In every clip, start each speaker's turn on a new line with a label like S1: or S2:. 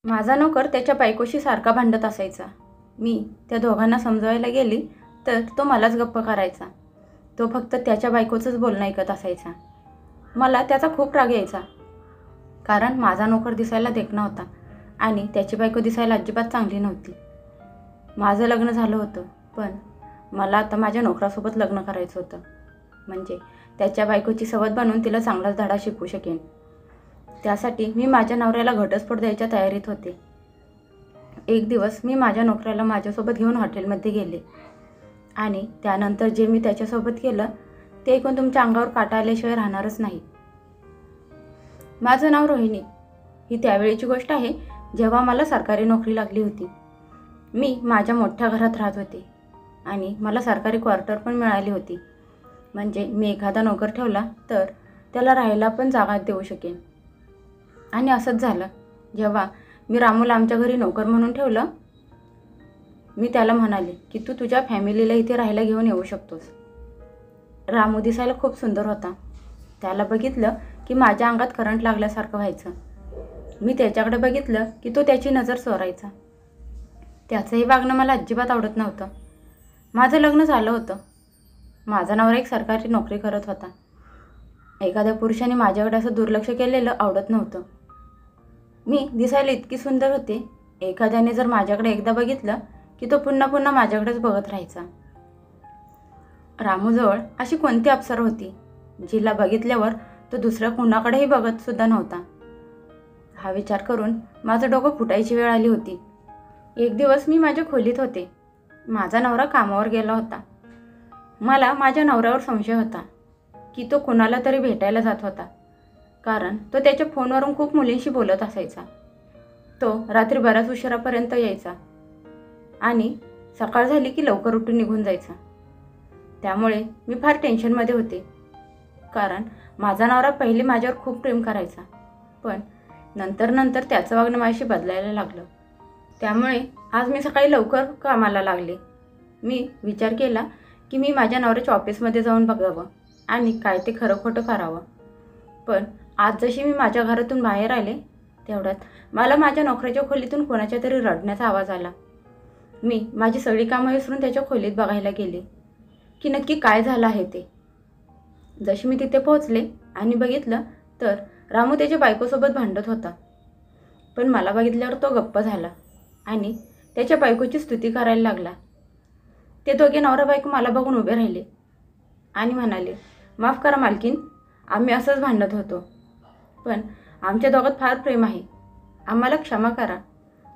S1: माझा नोकर त्याच्या बायकोशी सारखा भांडत असायचा. मी त्या दोघांना समजवायला गेली तर तो मलाच गप्प करायचा. तो फक्त त्याच्या बायकोचंच बोलणं ऐकत असायचा. मला त्याचा खूप राग यायचा, कारण माझा नोकर दिसायला देखणा होता आणि त्याची बायको दिसायला अजिबात चांगली नव्हती. माझं लग्न झालं होतं, पण मला आता माझ्या नोकरासोबत लग्न करायचं होतं, म्हणजे त्याच्या बायकोची सवत बनवून तिला चांगलाच धडा शिकवू शकेन. त्यासाठी मी माझ्या नवऱ्याला घटस्फोट द्यायच्या तयारीत होते. एक दिवस मी माझ्या नोकऱ्याला माझ्यासोबत घेऊन हॉटेलमध्ये गेले आणि त्यानंतर जे मी त्याच्यासोबत केलं ते ऐकून तुमच्या अंगावर काटा आल्याशिवाय राहणारच नाही. माझं नाव रोहिणी. ही त्यावेळेची गोष्ट आहे जेव्हा मला सरकारी नोकरी लागली होती. मी माझ्या मोठ्या घरात राहत होते आणि मला सरकारी क्वार्टर पण मिळाली होती, म्हणजे मी एखादा नोकर ठेवला तर त्याला राहायला पण जागा देऊ शकेन. आणि असंच झालं. जेव्हा मी रामूला आमच्या घरी नोकर म्हणून ठेवलं, मी त्याला म्हणाले की तू तुझ्या फॅमिलीला इथे राहायला घेऊन येऊ शकतोस. रामू दिसायला खूप सुंदर होता. त्याला बघितलं की माझ्या अंगात करंट लागल्यासारखं व्हायचं. मी त्याच्याकडे बघितलं की तो त्याची नजर चोरायचा. त्याचंही वागणं मला अजिबात आवडत नव्हतं. माझं लग्न झालं होतं. माझा नवरा एक सरकारी नोकरी करत होता. एखाद्या पुरुषाने माझ्याकडे असं दुर्लक्ष केलेलं आवडत नव्हतं. मी दिसायला इतकी सुंदर होते, एखाद्याने जर माझ्याकडे एकदा बघितलं की तो पुन्हा पुन्हा माझ्याकडेच बघत राहायचा. रामूजवळ अशी कोणती अप्सरा होती जिला बघितल्यावर तो दुसऱ्या कुणाकडेही बघत सुद्धा नव्हता. हा विचार करून माझं डोकं फुटायची वेळ आली होती. एक दिवस मी माझ्या खोलीत होते. माझा नवरा कामावर गेला होता. मला माझ्या नवऱ्यावर संशय होता की तो कुणाला तरी भेटायला जात होता, कारण तो त्याच्या फोनवरून खूप मुलींशी बोलत असायचा. तो रात्री बऱ्याच उशिरापर्यंत यायचा आणि सकाळ झाली की लवकर उठून निघून जायचा. त्यामुळे मी फार टेन्शनमध्ये होते, कारण माझा नवरा पहिले माझ्यावर खूप प्रेम करायचा, पण नंतर त्याचं वागणं माझ्याशी बदलायला लागलं. त्यामुळे आज मी सकाळी लवकर कामाला लागले. मी विचार केला की मी माझ्या नवऱ्याच्या ऑफिसमध्ये जाऊन बघावं आणि काय ते खरं खोटं करावं. पण आज जशी मी माझ्या घरातून बाहेर आले तेवढ्यात मला माझ्या नोकऱ्याच्या खोलीतून कोणाच्या तरी रडण्याचा आवाज आला. मी माझी सगळी कामं विसरून त्याच्या खोलीत बघायला गेले की नक्की काय झालं आहे ते. जशी मी तिथे पोहोचले आणि बघितलं तर रामू त्याच्या बायकोसोबत भांडत होता. पण मला बघितल्यावर तो गप्प झाला आणि त्याच्या बायकोची स्तुती करायला लागला. ते दोघे नवरा बायको मला बघून उभे राहिले आणि म्हणाले, माफ करा मालकीन, आम्ही असंच भांडत होतो, पण आमच्या दोघात फार प्रेम आहे, आम्हाला क्षमा करा,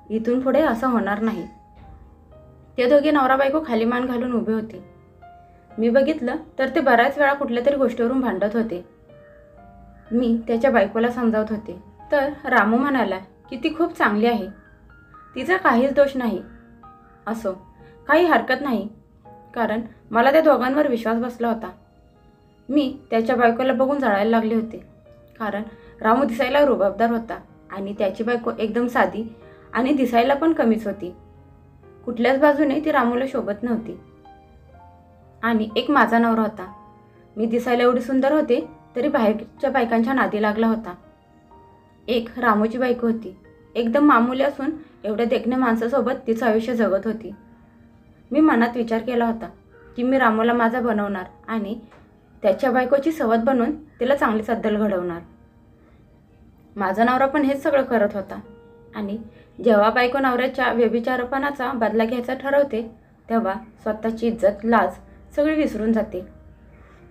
S1: इथून पुढे असं होणार नाही. ते दोघे नवरा बायको खाली मान घालून उभे होते. मी बघितलं तर ते बऱ्याच वेळा कुठल्या तरी गोष्टीवरून भांडत होते. मी त्याच्या बायकोला समजावत होते तर रामू म्हणाला की ती खूप चांगली आहे, तिचा काहीच दोष नाही. असो, काही हरकत नाही, कारण मला त्या दोघांवर विश्वास बसला होता. मी त्याच्या बायकोला बघून जळायला लागले होते, कारण रामू दिसायला रुबाबदार होता आणि त्याची बायको एकदम साधी आणि दिसायला पण कमीच होती. कुठल्याच बाजूने ती रामूला शोभत नव्हती. आणि एक माझा नवरा होता. मी दिसायला एवढी सुंदर होते तरी बाहेरच्या बायकांच्या नादी लागला होता. एक रामूची बायको होती, एकदम मामूली असून एवढ्या देखण्या माणसासोबत तिचं आयुष्य जगत होती. मी मनात विचार केला होता की मी रामूला माझा बनवणार आणि त्याच्या बायकोची सवत बनवून तिला चांगलीच अद्दल घडवणार. माझा नवरा पण हेच सगळं करत होता आणि जेव्हा बायको नवऱ्याच्या व्यभिचारपणाचा बदला घ्यायचा ठरवते तेव्हा स्वतःची इज्जत, लाज सगळी विसरून जाते.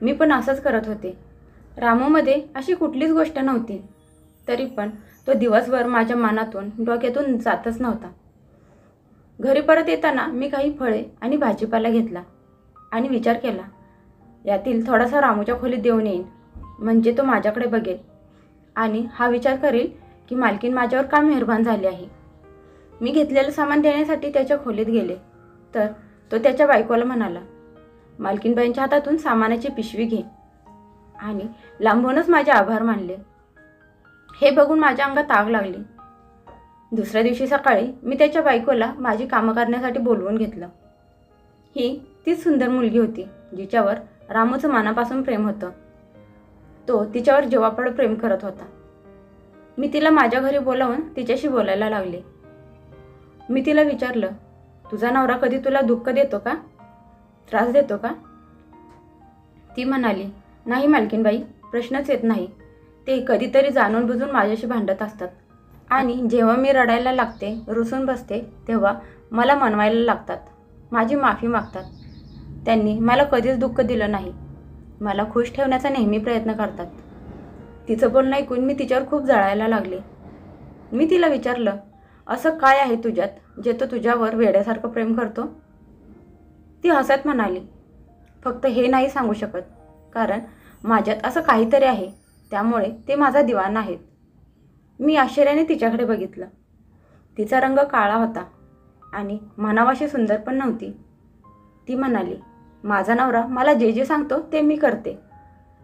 S1: मी पण असंच करत होते. रामूमध्ये अशी कुठलीच गोष्ट नव्हती, तरी पण तो दिवसभर माझ्या मनातून डोक्यातून जातच नव्हता. घरी परत येताना मी काही फळे आणि भाजीपाला घेतला आणि विचार केला, यातील थोडासा रामूच्या खोलीत देऊन येईन, म्हणजे तो माझ्याकडे बघेल आणि हा विचार करेल की मालकीन माझ्यावर का मेहरबान झाली आहे. मी घेतलेलं सामान देण्यासाठी त्याच्या खोलीत गेले तर तो त्याच्या बायकोला म्हणाला, मालकीनबाईंच्या हातातून सामानाची पिशवी घे, आणि लांबूनच माझे आभार मानले. हे बघून माझ्या अंगात आग लागली. दुसऱ्या दिवशी सकाळी मी त्याच्या बायकोला माझी कामं करण्यासाठी बोलवून घेतलं. ही तीच सुंदर मुलगी होती जिच्यावर रामूचं मनापासून प्रेम होतं. तो तिच्यावर जीवापाड प्रेम करत होता. मी तिला माझ्या घरी बोलावून तिच्याशी बोलायला लागले. मी तिला विचारलं, तुझा नवरा कधी तुला दुःख देतो का, त्रास देतो का? ती म्हणाली, नाही मालकीनबाई, प्रश्नच येत नाही. ते कधीतरी जाणून बुजून माझ्याशी भांडत असतात आणि जेव्हा मी रडायला लागते, रुसून बसते, तेव्हा मला मनवायला लागतात, माझी माफी मागतात. त्यांनी मला कधीच दुःख दिलं नाही. मला खुश ठेवण्याचा नेहमी प्रयत्न करतात. तिचं बोलणं ऐकून मी तिच्यावर खूप जळायला लागले. मी तिला विचारलं, असं काय आहे तुझ्यात जे तो तुझ्यावर वेड्यासारखं प्रेम करतो? ती हसत म्हणाली, फक्त हे नाही सांगू शकत, कारण माझ्यात असं काहीतरी आहे, त्यामुळे ते माझा दिवाना आहेत. मी आश्चर्याने तिच्याकडे बघितलं. तिचा रंग काळा होता आणि म्हणावाशी सुंदर पण नव्हती. ती म्हणाली, माझा नवरा मला जे जे सांगतो ते मी करते.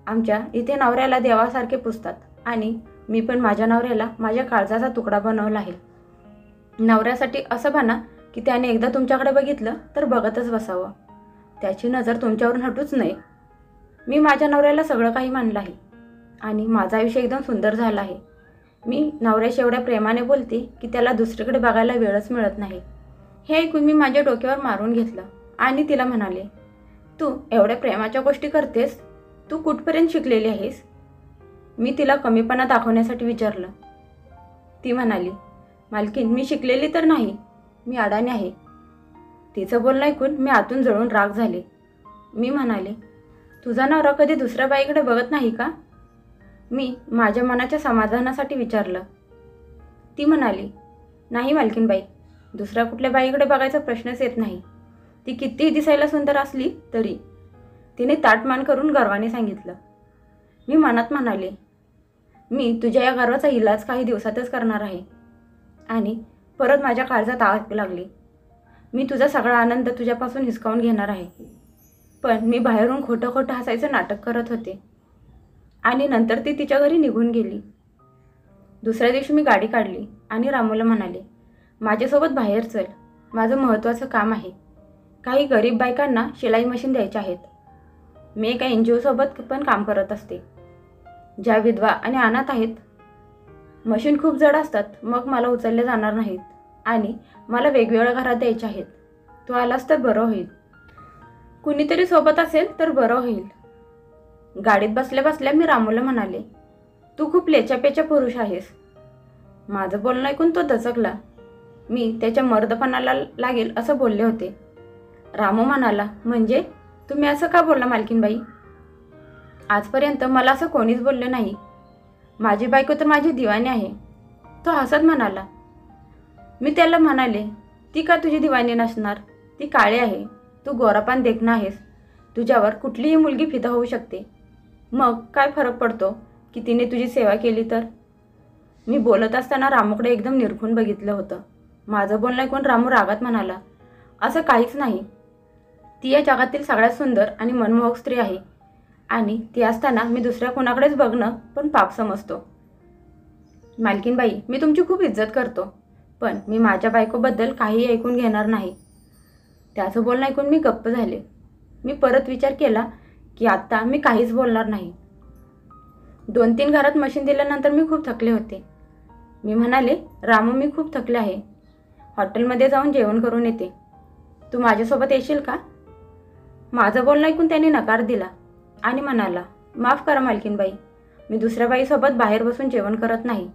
S1: आमच्या इथे नवऱ्याला देवासारखे पुजतात आणि मी पण माझ्या नवऱ्याला माझ्या काळजाचा तुकडा बनवला आहे. नवऱ्यासाठी असं बना की त्याने एकदा तुमच्याकडे बघितलं तर बघतच बसावं, त्याची नजर तुमच्यावरून हटूच नये. मी माझ्या नवऱ्याला सगळं काही मानलं आहे आणि माझं आयुष्य एकदम सुंदर झालं आहे. मी नवऱ्याशी एवढ्या प्रेमाने बोलते की त्याला दुसरीकडे बघायला वेळच मिळत नाही. हे ऐकून मी माझ्या डोक्यावर मारून घेतलं आणि तिला म्हणाले, तू एवढ्या प्रेमाच्या गोष्टी करतेस, तू कुठपर्यंत शिकलेली आहेस? मी तिला कमीपणा दाखवण्यासाठी विचारलं. ती म्हणाली, मालकीन, मी शिकलेली तर नाही, मी अडाणी आहे. तिचं बोलणं ऐकून मी आतून जळून राग झाले. मी म्हणाले, तुझा नवरा कधी दुसऱ्या बाईकडे बघत नाही का? मी माझ्या मनाच्या समाधानासाठी विचारलं. ती म्हणाली, नाही मालकीनबाई, दुसऱ्या कुठल्या बाईकडे बघायचा प्रश्नच येत नाही. ती कितीही दिसायला सुंदर असली तरी. तिने ताटमान करून गर्वाने सांगितलं. मी मनात म्हणाले, मी तुझ्या या गर्वाचा इलाज काही दिवसातच करणार आहे. आणि परत माझ्या काळजात आग लागली. मी तुझा सगळा आनंद तुझ्यापासून हिसकावून घेणार आहे. पण मी बाहेरून खोटं खोटं हसायचं नाटक करत होते. आणि नंतर ती तिच्या घरी निघून गेली. दुसऱ्या दिवशी मी गाडी काढली आणि रामूला म्हणाले, माझ्यासोबत बाहेर चल, माझं महत्त्वाचं काम आहे. काही गरीब बायकांना शिलाई मशीन द्यायच्या आहेत. मी एका NGO सोबत पण काम करत असते, ज्या विधवा आणि अनाथ आहेत. मशीन खूप जड असतात, मग मला उचलले जाणार नाहीत आणि मला वेगवेगळ्या घरात द्यायच्या आहेत. तू आलास तर बरं होईल. कुणीतरी सोबत असेल तर बरं होईल. गाडीत बसल्या बसल्या मी रामूला म्हणाले, तू खूप लेचापेचा पुरुष आहेस. माझं बोलणं ऐकून तो दचकला. मी त्याच्या मर्दपणाला लागेल असं बोलले होते. रामू म्हणाला, म्हणजे तुम्ही असं का बोलला मालकीनबाई? आजपर्यंत मला असं कोणीच बोललं नाही. माझी बायको तर माझी दिवाणी आहे. तो हसत म्हणाला. मी त्याला म्हणाले, ती का तुझी दिवाणी नसणार? ती काळी आहे, तू गोरापान देखणं आहेस. तुझ्यावर कुठलीही मुलगी फिदा होऊ शकते. मग काय फरक पडतो की तिने तुझी सेवा केली तर? मी बोलत असताना रामूकडे एकदम निरखून बघितलं होतं. माझं बोलणं ऐकून रामू रागात म्हणाला, असं काहीच नाही. ती या जगातील सगळ्यात सुंदर आणि मनमोहक स्त्री आहे आणि ती असताना मी दुसऱ्या कोणाकडेच बघणं पण पाप समजतो. मालकीनबाई, मी तुमची खूप इज्जत करतो, पण मी माझ्या बायकोबद्दल काहीही ऐकून घेणार नाही. त्याचं बोलणं ऐकून मी गप्प झाले. मी परत विचार केला की आता मी काहीच बोलणार नाही. 2-3 घरात मशीन दिल्यानंतर मी खूप थकले होते. मी म्हणाले, रामू, मी खूप थकले आहे. हॉटेलमध्ये जाऊन जेवण करून येते. तू माझ्यासोबत येशील का? माझं बोलणं ऐकून त्याने नकार दिला आणि म्हणाला, माफ करा मालकीनबाई, मी दुसऱ्या बाईसोबत बाहेर बसून जेवण करत नाही.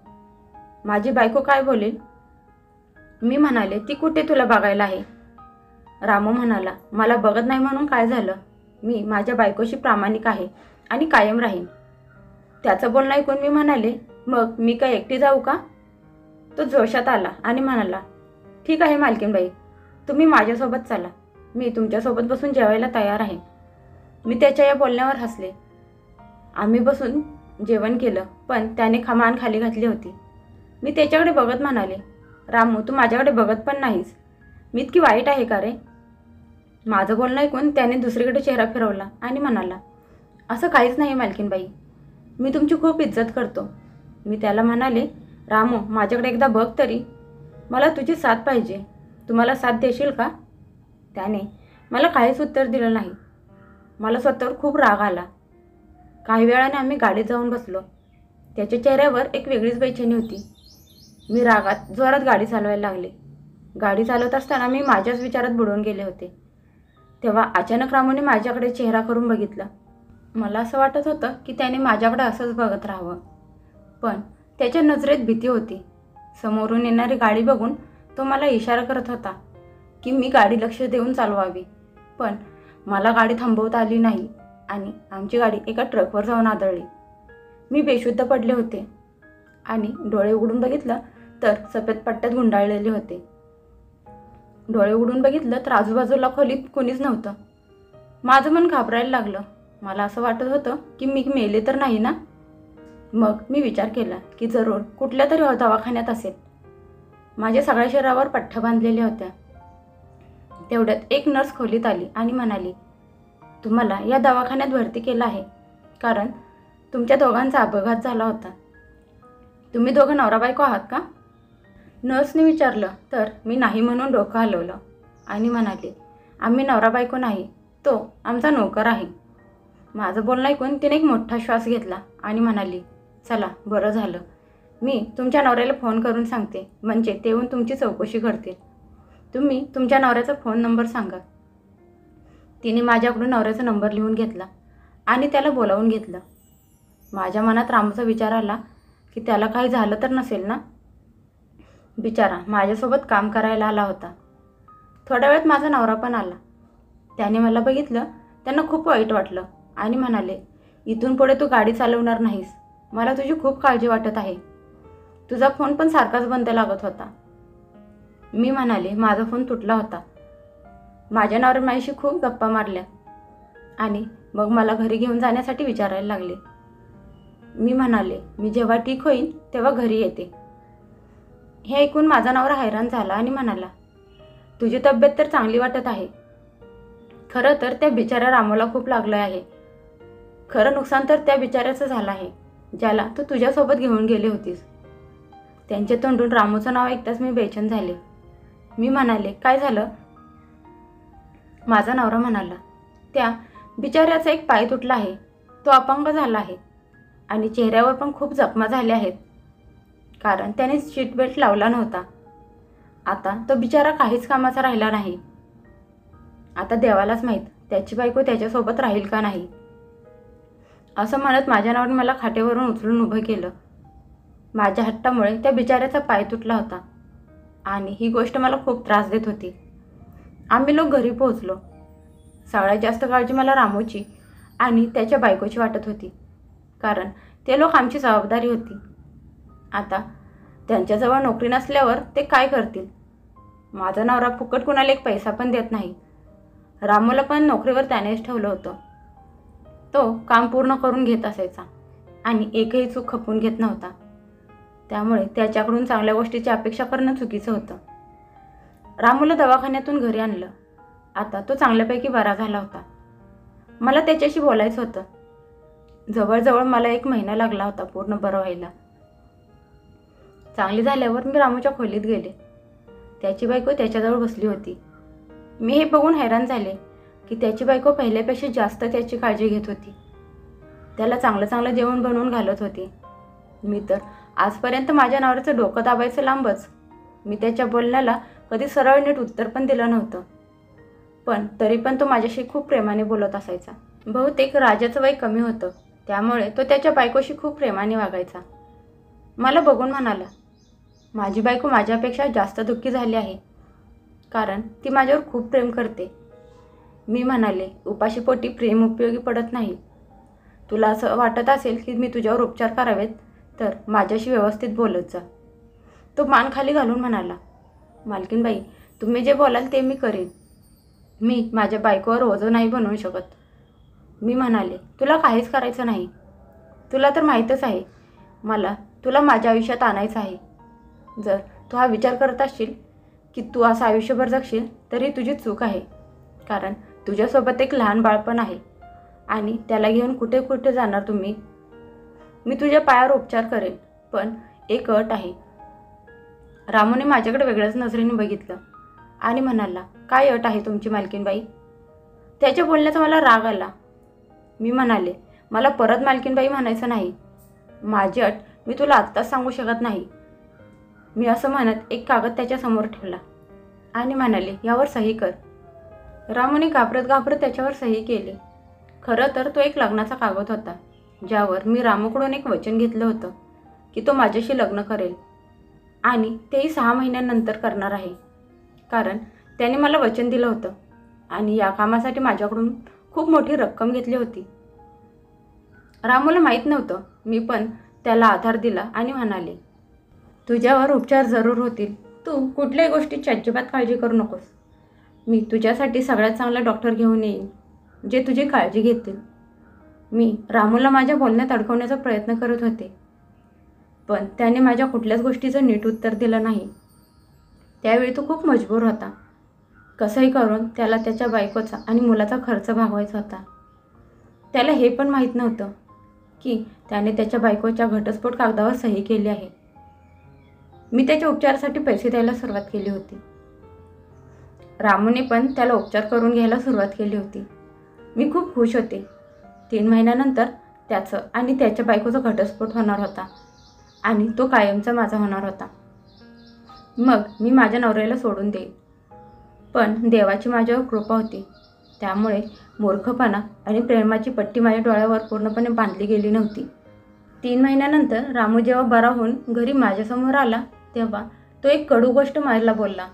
S1: माझी बायको काय बोलेल? मी म्हणाले, ती कुठे तुला बघायला आहे? रामू म्हणाला, मला बघत नाही म्हणून काय झालं? मी माझ्या बायकोशी प्रामाणिक आहे आणि कायम राहीन. त्याचं बोलणं ऐकून मी म्हणाले, मग मी काय एकटी जाऊ का? तो जोशात आला आणि म्हणाला, ठीक आहे मालकीनबाई, तुम्ही माझ्यासोबत चला. मी तुमच्यासोबत बसून जेवायला तयार आहे. मी त्याच्या या बोलण्यावर हसले. आम्ही बसून जेवण केलं, पण त्याने मान खाली घातली होती. मी त्याच्याकडे बघत म्हणाले, रामू, तू माझ्याकडे बघत पण नाहीस. मी इतकी वाईट आहे का रे? माझं बोलणं ऐकून त्याने दुसरीकडे चेहरा फिरवला आणि म्हणाला, असं काहीच नाही मालकीनबाई, मी तुमची खूप इज्जत करतो. मी त्याला म्हणाले, रामू, माझ्याकडे एकदा बघ तरी, मला तुझी साथ पाहिजे. तू मला साथ देशील का? त्याने मला काहीच उत्तर दिलं नाही. मला स्वतःवर खूप राग आला. काही वेळाने आम्ही गाडीत जाऊन बसलो. त्याच्या चेहऱ्यावर एक वेगळीच बेचैनी होती. मी रागात जोरात गाडी चालवायला लागले. गाडी चालवत असताना मी माझ्याच विचारात बुडून गेले होते. तेव्हा अचानक रामूने माझ्याकडे चेहरा करून बघितलं. मला असं वाटत होतं की त्याने माझ्याकडे असंच बघत राहावं, पण त्याच्या नजरेत भीती होती. समोरून येणारी गाडी बघून तो मला इशारा करत होता की मी गाडी लक्ष देऊन चालवावी, पण मला गाडी थांबवता आली नाही आणि आमची गाडी एका ट्रकवर जाऊन आदळली. मी बेशुद्ध पडले होते आणि डोळे उघडून बघितलं तर सफेद पट्ट्यात गुंडाळलेले होते. डोळे उघडून बघितलं तर आजूबाजूला खोलीत कुणीच नव्हतं. माझं मन घाबरायला लागलं. मला असं वाटत होतं की मी मेले तर नाही ना. मग मी विचार केला की जरूर कुठल्या तरी दवाखान्यात असेल. माझ्या सगळ्या शरीरावर पट्ट्या बांधलेल्या होत्या. तेवढ्यात एक नर्स खोलीत आली आणि म्हणाली, तुम्हाला या दवाखान्यात भरती केलं आहे कारण तुमच्या दोघांचा अपघात झाला होता. तुम्ही दोघं नवरा बायको आहात का? नर्सने विचारलं तर मी नाही म्हणून डोकं हलवलं आणि म्हणाले, आम्ही नवरा बायको नाही, तो आमचा नोकर आहे. माझं बोलणं ऐकून तिने एक मोठा श्वास घेतला आणि म्हणाली, चला बरं झालं. मी तुमच्या नवऱ्याला फोन करून सांगते, म्हणजे ते येऊन तुमची चौकशी करतील. तुम्ही तुमच्या नवऱ्याचा फोन नंबर सांगा. तिने माझ्याकडून नवऱ्याचा नंबर लिहून घेतला आणि त्याला बोलावून घेतलं. माझ्या मनात रामूचा विचार आला की त्याला काही झालं तर नसेल ना. बिचारा माझ्यासोबत काम करायला आला होता. थोड्या वेळात माझा नवरा पण आला. त्याने मला बघितलं. त्यांना खूप वाईट वाटलं आणि म्हणाले, इथून पुढे तू गाडी चालवणार नाहीस. मला तुझी खूप काळजी वाटत आहे. तुझा फोन पण सारखाच बंद लागत होता. मी म्हणाले, माझा फोन तुटला होता. माझ्या नवऱ्याने माझ्याशी खूप गप्पा मारल्या आणि मग मला घरी घेऊन जाण्यासाठी विचारायला लागले. मी म्हणाले, मी जेव्हा ठीक होईन तेव्हा घरी येते. हे ऐकून माझा नवरा हैराण झाला आणि म्हणाला, तुझी तब्येत तर चांगली वाटत आहे. खरं तर त्या बिचाऱ्या रामूला खूप लागलं आहे. खरं नुकसान तर त्या बिचाऱ्याचं झालं आहे ज्याला तू तुझ्यासोबत घेऊन गेली होतीस. त्यांच्या तोंडून रामूचं नाव ऐकताच मी बेचैन झाले. मी म्हणाले, काय झालं? माझा नवरा म्हणाला, त्या बिचाऱ्याचा एक पाय तुटला आहे. तो अपंग झाला आहे आणि चेहऱ्यावर पण खूप जखमा झाल्या आहेत कारण त्याने सीट बेल्ट लावला नव्हता. आता तो बिचारा काहीच कामाचा राहिला नाही. आता देवालाच माहीत त्याची बायको त्याच्यासोबत राहील का नाही. असं म्हणत माझ्या नवऱ्याने मला खाटेवरून उचलून उभं केलं. माझ्या हट्टामुळे त्या बिचाऱ्याचा पाय तुटला होता आणि ही गोष्ट मला खूप त्रास देत होती. आम्ही लोक घरी पोहोचलो. सगळ्यात जास्त काळजी मला रामूची आणि त्याच्या बायकोची वाटत होती कारण ते लोक आमची जबाबदारी होती. आता त्यांच्याजवळ नोकरी नसल्यावर ते काय करतील? माझा नवरा फुकट कुणाला एक पैसा पण देत नाही. रामूला पण नोकरीवर त्यानेच ठेवलं होतं. तो काम पूर्ण करून घेत असायचा आणि एकही चूक खपवून घेत नव्हता. त्यामुळे त्याच्याकडून चांगल्या गोष्टीची अपेक्षा करणं चुकीचं होतं. रामूला दवाखान्यातून घरी आणलं. आता तो चांगल्यापैकी बरा झाला होता. मला त्याच्याशी बोलायचं होतं. जवळजवळ मला 1 महिना लागला होता पूर्ण बरं व्हायला. चांगली झाल्यावर मी रामूच्या खोलीत गेले. त्याची बायको त्याच्याजवळ बसली होती. मी हे बघून हैराण झाले की त्याची बायको पहिल्यापेक्षा जास्त त्याची काळजी घेत होती. त्याला चांगलं चांगलं जेवण बनवून घालत होती. मी तर आजपर्यंत माझ्या नवऱ्याचं डोकं दाबायचं लांबच. मी त्याच्या बोलण्याला कधी सरळ नीट उत्तर पण दिलं नव्हतं, पण तरी पण तो माझ्याशी खूप प्रेमाने बोलत असायचा. बहुतेक राजाचं वय कमी होतं, त्यामुळे तो त्याच्या बायकोशी खूप प्रेमाने वागायचा. मला बघून म्हणाला, माझी बायको माझ्यापेक्षा जास्त दुःखी झाली आहे कारण ती माझ्यावर खूप प्रेम करते. मी म्हणाले, उपाशीपोटी प्रेम उपयोगी पडत नाही. तुला असं वाटत असेल की मी तुझ्यावर उपचार करावेत तर माझ्याशी व्यवस्थित बोलत जा. तो मान खाली घालून म्हणाला, मालकीनबाई, तुम्ही जे बोलाल ते मी करेन. मी माझ्या बायकोवर ओझं नाही बनवू शकत. मी म्हणाले, तुला काहीच करायचं नाही. तुला तर माहीतच आहे मला तुला माझ्या आयुष्यात आणायचं आहे. जर तू हा विचार करत असशील की तू असं आयुष्यभर जगशील तरी तुझी चूक आहे, कारण तुझ्यासोबत एक लहान बाळ पण आहे आणि त्याला घेऊन कुठे कुठे जाणार तुम्ही. मी तुझ्या पायावर उपचार करेन, पण एक अट आहे. रामूने माझ्याकडे वेगळ्याच नजरेने बघितलं आणि म्हणाला, काय अट आहे तुमची मालकीनबाई? त्याच्या बोलण्याचा मला राग आला. मी म्हणाले, मला परत मालकीनबाई म्हणायचं नाही. माझी अट मी तुला आत्ताच सांगू शकत नाही. मी असं म्हणत एक कागद त्याच्यासमोर ठेवला आणि म्हणाले, यावर सही कर. रामूने घाबरत घाबरत त्याच्यावर सही केली. खरं तर तो एक लग्नाचा कागद होता, ज्यावर मी रामूकडून एक वचन घेतलं होतं की तो माझ्याशी लग्न करेल आणि तेही 6 महिन्यांनंतर करणार आहे. कारण त्याने मला वचन दिलं होतं आणि या कामासाठी माझ्याकडून खूप मोठी रक्कम घेतली होती. रामूला माहीत नव्हतं. मी पण त्याला आधार दिला आणि म्हणाले, तुझ्यावर उपचार जरूर होतील. तू कुठल्याही गोष्टीची अजिबात काळजी करू नकोस. मी तुझ्यासाठी सगळ्यात चांगला डॉक्टर घेऊन येईन, जे तुझी काळजी घेतील. मी रामूला माझ्या बोलण्यात अडकवण्याचा प्रयत्न करत होते, पण त्याने माझ्या कुठल्याच गोष्टीचं नीट उत्तर दिलं नाही. त्यावेळी तो खूप मजबूर होता. कसंही करून त्याला त्याच्या बायकोचा आणि मुलाचा खर्च भागवायचा होता. त्याला हे पण माहीत नव्हतं की त्याने त्याच्या बायकोच्या घटस्फोट कागदावर सही केली आहे. मी त्याच्या उपचारासाठी पैसे द्यायला सुरुवात केली होती. रामूने पण त्याला उपचार करून घ्यायला सुरुवात केली होती. मी खूप खुश होते. 3 महिन्यानंतर त्याचं आणि त्याच्या बायकोचा घटस्फोट होणार होता आणि तो कायमचा माझा होणार होता. मग मी माझ्या नवऱ्याला सोडून देईन. पण देवाची माझ्यावर कृपा होती, त्यामुळे मूर्खपणा आणि प्रेमाची पट्टी माझ्या डोळ्यावर पूर्णपणे बांधली गेली नव्हती. 3 महिन्यानंतर रामू जेव्हा बरा होऊन घरी माझ्यासमोर आला, तेव्हा तो एक कडू गोष्ट मला बोलला.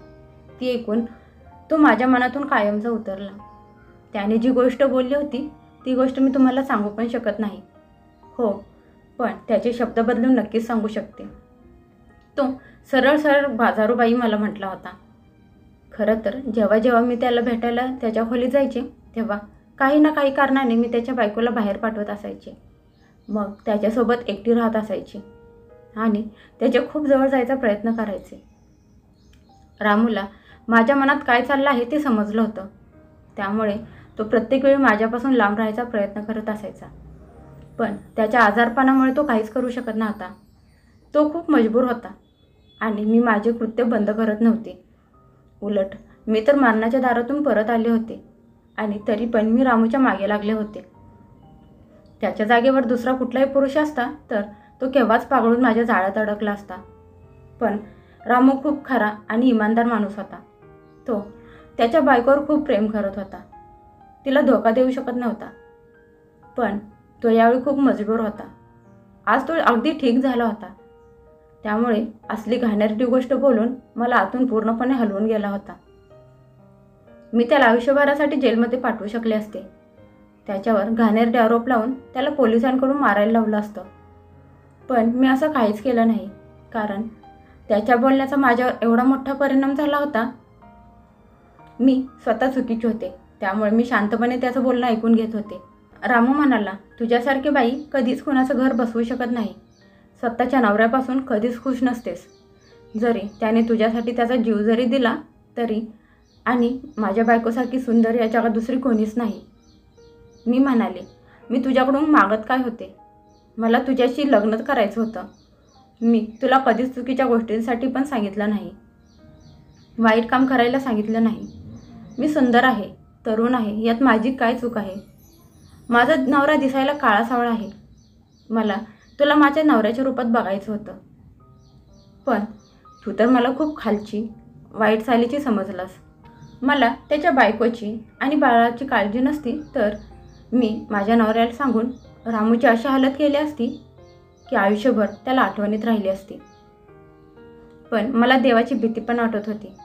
S1: ती ऐकून तो माझ्या मनातून कायमचा उतरला. त्याने जी गोष्ट बोलली होती ती गोष्ट मी तुम्हाला सांगू पण शकत नाही. हो, पण त्याचे शब्द बदलून नक्कीच सांगू शकते. तो सरळ सरळ बाजारूबाई मला म्हटला होता. खरं तर जेव्हा जेव्हा मी त्याला भेटायला त्याच्या खोलीत जायचे, तेव्हा काही ना काही कारणाने मी त्याच्या बायकोला बाहेर पाठवत असायचे. मग त्याच्यासोबत एकटी राहत असायची आणि त्याच्या खूप जवळ जायचा प्रयत्न करायचे. रामूला माझ्या मनात काय चाललं आहे ते समजलं होतं, त्यामुळे तो प्रत्येक वेळी माझ्यापासून लांब राहायचा प्रयत्न करत असायचा. पण त्याच्या आजारपणामुळे तो काहीच करू शकत नव्हता. तो खूप मजबूर होता आणि मी माझे कृत्य बंद करत नव्हते. उलट मी तर मरणाच्या दारातून परत आले होते आणि तरी पण मी रामूच्या मागे लागले होते. त्याच्या जागेवर दुसरा कुठलाही पुरुष असता तर तो केव्हाच पागळून माझ्या जाळ्यात अडकला असता. पण रामू खूप खरा आणि इमानदार माणूस होता. तो त्याच्या बायकोवर खूप प्रेम करत होता. तिला धोका देऊ शकत नव्हता. पण तो यावेळी खूप मजबूर होता. आज तो अगदी ठीक झाला होता. त्यामुळे असली घाणेरडी गोष्ट बोलून मला आतून पूर्णपणे हलवून गेला होता. मी त्याला आयुष्यभरासाठी जेलमध्ये पाठवू शकले असते. त्याच्यावर घाणेरडे आरोप लावून त्याला पोलिसांकडून मारायला लावलं असतं. पण मी असं काहीच केलं नाही, कारण त्याच्या बोलण्याचा माझ्यावर एवढा मोठा परिणाम झाला होता. मी स्वतः चुकीचे होते, त्यामुळे मी शांतपणे त्याचं बोलणं ऐकून घेत होते. रामू म्हणाला, तुझ्यासारखी बाई कधीच कुणाचं घर बसवू शकत नाही. स्वतःच्या नवऱ्यापासून कधीच खुश नसतेस. जरी त्याने तुझ्यासाठी त्याचा जीव जरी दिला तरी, आणि माझ्या बायकोसारखी सुंदर या जगात दुसरी कोणीच नाही. मी म्हणाले, मी तुझ्याकडून मागत काय होते? मला तुझ्याशी लग्न करायचं होतं. मी तुला कधीच चुकीच्या गोष्टींसाठी पण सांगितलं नाही, वाईट काम करायला सांगितलं नाही. मी सुंदर आहे, तरुण आहे, यात माझी काय चूक आहे? माझा नवरा दिसायला काळा सावळा आहे. मला तुला माझ्या नवऱ्याच्या रूपात बघायचं होतं. पण तू तर मला खूप खालची, वाईट सालीची समजलास. मला त्याच्या बायकोची आणि बाळाची काळजी नसती तर मी माझ्या नवऱ्याला सांगून रामूची अशी हालत केली असती की आयुष्यभर त्याला आठवणीत राहिली असती. पण मला देवाची भीती पण वाटत होती,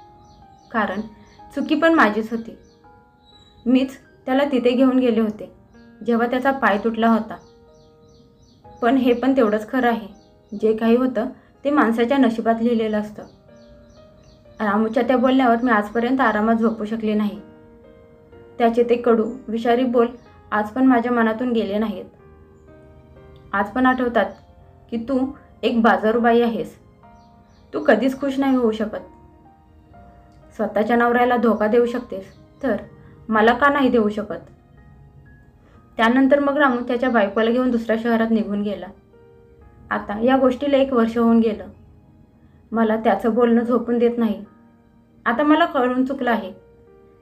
S1: कारण चुकी पण माझीच होती. मीच त्याला तिथे घेऊन गेले होते जेव्हा त्याचा पाय तुटला होता. पण हे पण तेवढंच खरं आहे, जे काही होतं ते माणसाच्या नशिबात लिहिलेलं असतं. रामूच्या त्या बोलण्यावर मी आजपर्यंत आरामात झोपू शकले नाही. त्याचे ते कडू विषारी बोल आज पण माझ्या मनातून गेले नाहीत. आज पण आठवतात की तू एक बाजारूबाई आहेस. तू कधीच खुश नाही होऊ शकत. स्वतःच्या नवऱ्याला धोका देऊ शकतेस तर मला का नाही देऊ शकत? त्यानंतर मग रामू त्याच्या बायकोला घेऊन दुसऱ्या शहरात निघून गेला. आता या गोष्टीला 1 वर्ष होऊन गेलं. मला त्याचं बोलणं झोपून देत नाही. आता मला कळून चुकलं आहे.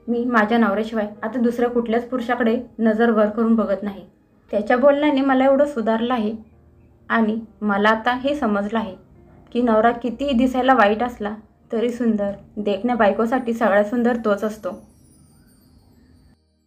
S1: मी माझ्या नवऱ्याशिवाय आता दुसऱ्या कुठल्याच पुरुषाकडे नजर वर करून बघत नाही. त्याच्या बोलण्याने मला एवढं सुधारलं आहे आणि मला आता हे समजलं आहे की नवरा कितीही दिसायला वाईट असला तरी सुंदर देखण्या बायकोसाठी सगळ्यात सुंदर तोच असतो.